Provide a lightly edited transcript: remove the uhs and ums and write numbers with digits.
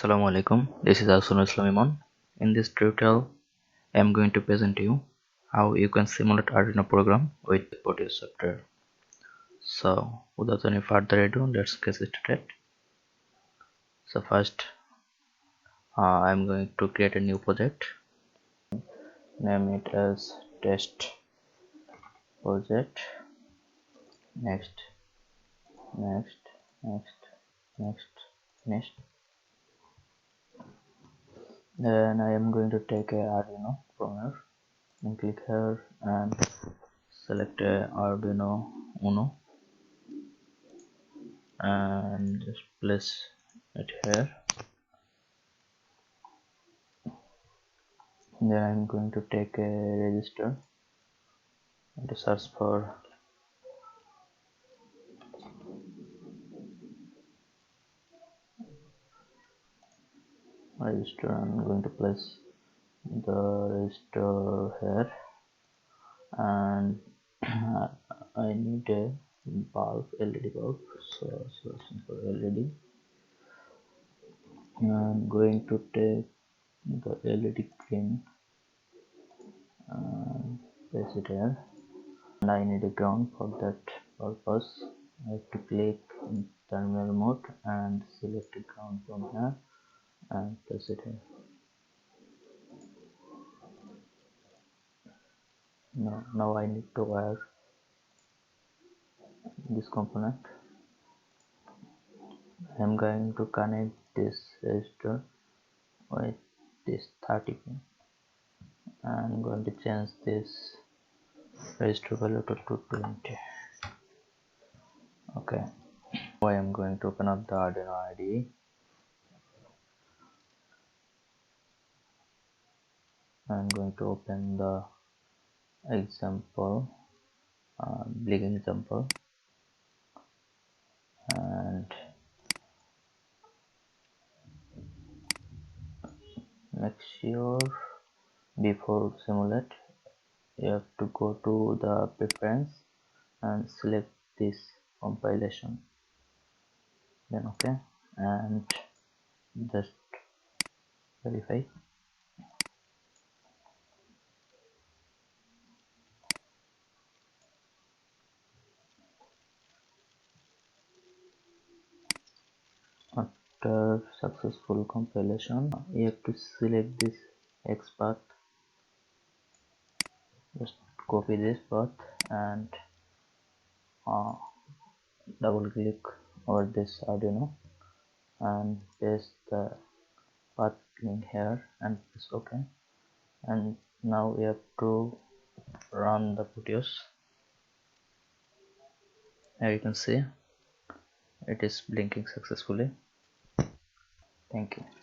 Assalamu alaikum. This is Arduino. In this tutorial, I am going to present you how you can simulate Arduino program with Proteus software. So, without any further ado, let's get started. So first, I am going to create a new project. Name it as test project. Next, next, next, next. Then I am going to take a Arduino from here and click here and select a Arduino Uno and just place it here. Then I'm going to take a register and search for register. I'm going to place the register here, and I need a bulb, LED bulb, so searching for LED. I'm going to take the LED green and place it here, and I need a ground for that purpose. I have to click in terminal mode and select the ground from here and place it here. Now I need to wire this component. I am going to connect this resistor with this 30 pin. I am going to change this resistor value to 220. Okay. Now I am going to open up the Arduino IDE. I am going to open the example, blinking example, and make sure before simulate you have to go to the preference and select this compilation, then okay, and just verify. After successful compilation, you have to select this X path, just copy this path and double click over this Arduino and paste the path link here and press OK. And now we have to run the Proteus. Here you can see it is blinking successfully. Thank you.